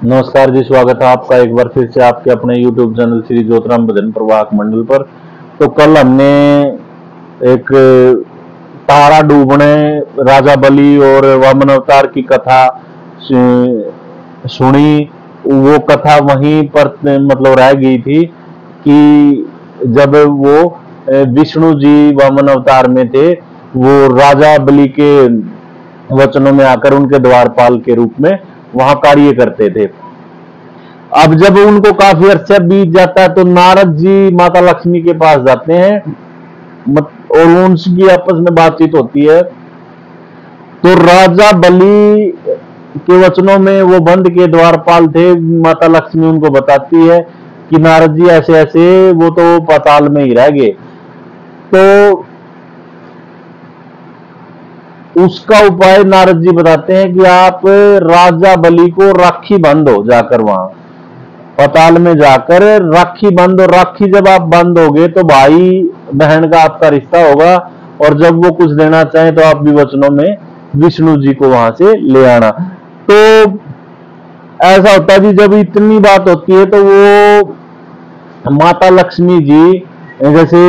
नमस्कार जी, स्वागत है आपका एक बार फिर से आपके अपने YouTube चैनल श्री ज्योतिराम भजन प्रवाहक मंडल पर। तो कल हमने एक तारा डूबने, राजा बलि और वामन अवतार की कथा सुनी। वो कथा वहीं पर मतलब रह गई थी कि जब वो विष्णु जी वामन अवतार में थे, वो राजा बलि के वचनों में आकर उनके द्वारपाल के रूप में वहां कार्य करते थे। अब जब उनको काफी अरसा बीत जाता है तो नारद जी माता लक्ष्मी के पास जाते हैं और उनकी आपस में बातचीत होती है। तो राजा बलि के वचनों में वो बंद के द्वारपाल थे, माता लक्ष्मी उनको बताती है कि नारद जी ऐसे ऐसे वो तो पाताल में ही रह गए। तो उसका उपाय नारद जी बताते हैं कि आप राजा बलि को राखी बांधो, जाकर वहां पाताल में जाकर राखी बांधो। राखी जब आप बांधोगे तो भाई बहन का आपका रिश्ता होगा, और जब वो कुछ देना चाहे तो आप भी वचनों में विष्णु जी को वहां से ले आना। तो ऐसा होता है जी, जब इतनी बात होती है तो वो माता लक्ष्मी जी जैसे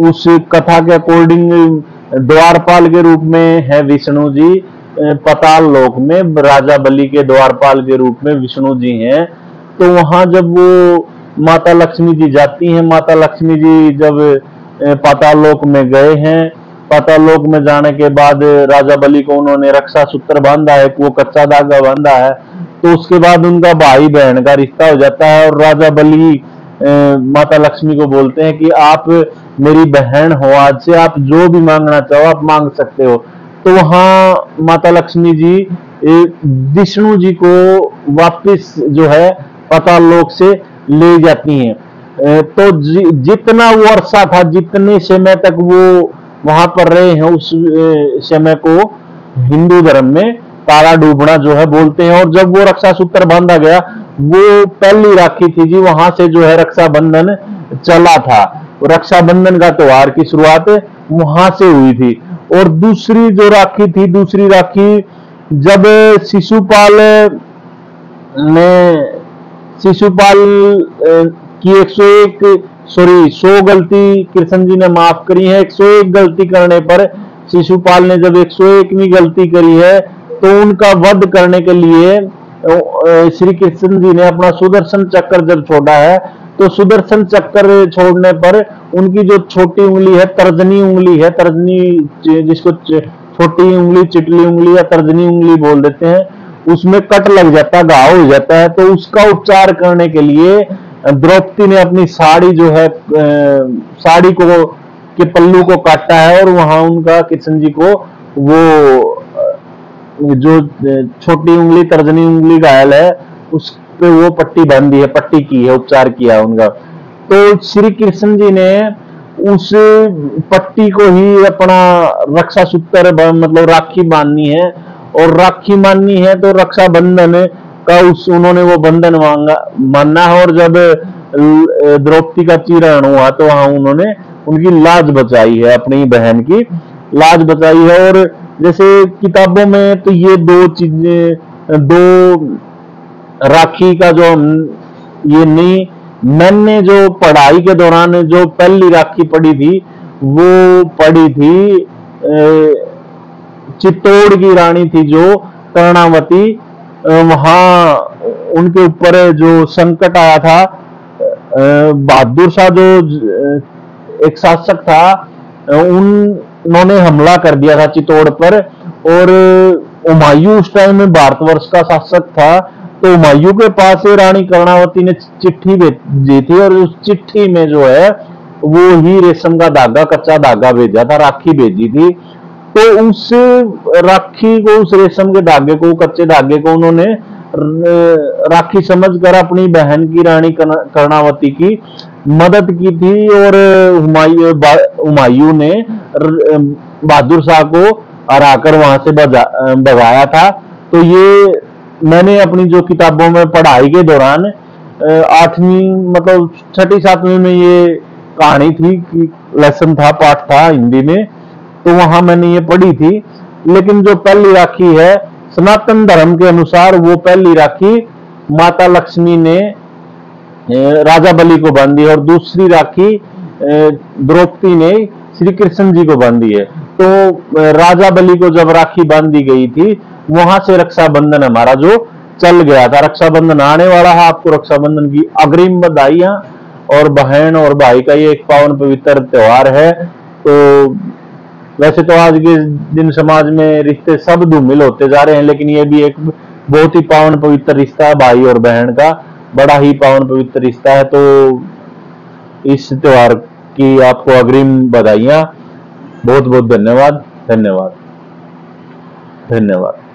उस कथा के अकॉर्डिंग द्वारपाल के रूप में है विष्णु जी, पाताल लोक में राजा बलि के द्वारपाल के रूप में विष्णु जी हैं। तो वहां जब वो माता लक्ष्मी जी जाती हैं, माता लक्ष्मी जी जब पाताल लोक में गए हैं, पाताल लोक में जाने के बाद राजा बलि को उन्होंने रक्षा सूत्र बांधा है, वो कच्चा धागा बांधा है। तो उसके बाद उनका भाई बहन का रिश्ता हो जाता है, और राजा बलि माता लक्ष्मी को बोलते हैं कि आप मेरी बहन हो, आज से आप जो भी मांगना चाहो आप मांग सकते हो। तो वहां माता लक्ष्मी जी विष्णु जी को वापस जो है पाताल लोक से ले जाती हैं। तो जितना वो अरसा था, जितने समय तक वो वहां पर रहे हैं, उस समय को हिंदू धर्म में तारा डूबना जो है बोलते हैं। और जब वो रक्षा सूत्र बांधा गया, वो पहली राखी थी जी, वहां से जो है रक्षाबंधन चला था। रक्षाबंधन का त्योहार की शुरुआत वहां से हुई थी। और दूसरी जो राखी थी, दूसरी राखी जब शिशुपाल की 100 गलती कृष्ण जी ने माफ करी है। 101 गलती करने पर शिशुपाल ने जब 101वीं गलती करी है, तो उनका वध करने के लिए श्री कृष्ण जी ने अपना सुदर्शन चक्र जब छोड़ा है, तो सुदर्शन चक्र छोड़ने पर उनकी जो छोटी उंगली है, तर्जनी उंगली है, तर्जनी जिसको छोटी उंगली, चिटली उंगली या तर्जनी उंगली बोल देते हैं, उसमें कट लग जाता है, घाव हो जाता है। तो उसका उपचार करने के लिए द्रौपदी ने अपनी साड़ी जो है, साड़ी को के पल्लू को काटा है, और वहां उनका कृष्ण जी को वो जो छोटी उंगली, तर्जनी उंगली घायल है, उस पे वो पट्टी बांधी है, पट्टी की है, उपचार किया उनका। तो श्री कृष्ण जी ने उस पट्टी को ही अपना रक्षा सूत्र मतलब राखी बांधनी है, और राखी माननी है तो रक्षाबंधन का उन्होंने वो बंधन मानना है। और जब द्रौपदी का चीरहरण हुआ तो वहां उन्होंने उनकी लाज बचाई है, अपनी बहन की लाज बचाई है। और जैसे किताबों में तो ये दो चीजें, दो राखी का जो ये नहीं, मैंने जो पढ़ाई के दौरान जो पहली राखी पढ़ी थी, वो पढ़ी थी चित्तौड़ की रानी थी जो कर्णावती, वहां उनके ऊपर जो संकट आया था, बहादुर शाह जो एक शासक था, उन्होंने हमला कर दिया था चित्तौड़ पर। और हुमायूं उस टाइम में भारतवर्ष का शासक था, तो हुमायूं के पास रानी कर्णावती ने चिट्ठी भेजी थी, और उस चिट्ठी में जो है वो ही रेशम का धागा, कच्चा धागा भेजा था, राखी भेजी थी। तो उस राखी को, उस रेशम के धागे को, कच्चे धागे को उन्होंने राखी समझकर अपनी बहन की रानी कर्णावती की मदद की थी। और हुमायूं ने बहादुर शाह को हराकर वहां से भगाया था। तो ये मैंने अपनी जो किताबों में पढ़ाई के दौरान 8वीं मतलब 6ठी 7वीं में ये कहानी थी कि लेसन था, पाठ था हिंदी में, तो वहां मैंने ये पढ़ी थी। लेकिन जो पहली राखी है सनातन धर्म के अनुसार, वो पहली राखी माता लक्ष्मी ने राजा बलि को बांधी और दूसरी राखी द्रौपदी ने श्री कृष्ण जी को बांधी है। तो राजा बलि को जब राखी बांधी गई थी, वहां से रक्षाबंधन हमारा जो चल गया था। रक्षाबंधन आने वाला है, आपको रक्षाबंधन की अग्रिम बधाइयां। और बहन और भाई का ये एक पावन पवित्र त्योहार है। तो वैसे तो आज के दिन समाज में रिश्ते सब धूमिल होते जा रहे हैं, लेकिन ये भी एक बहुत ही पावन पवित्र रिश्ता है, भाई और बहन का बड़ा ही पावन पवित्र रिश्ता है। तो इस त्योहार की आपको अग्रिम बधाइयां। बहुत बहुत धन्यवाद, धन्यवाद, धन्यवाद।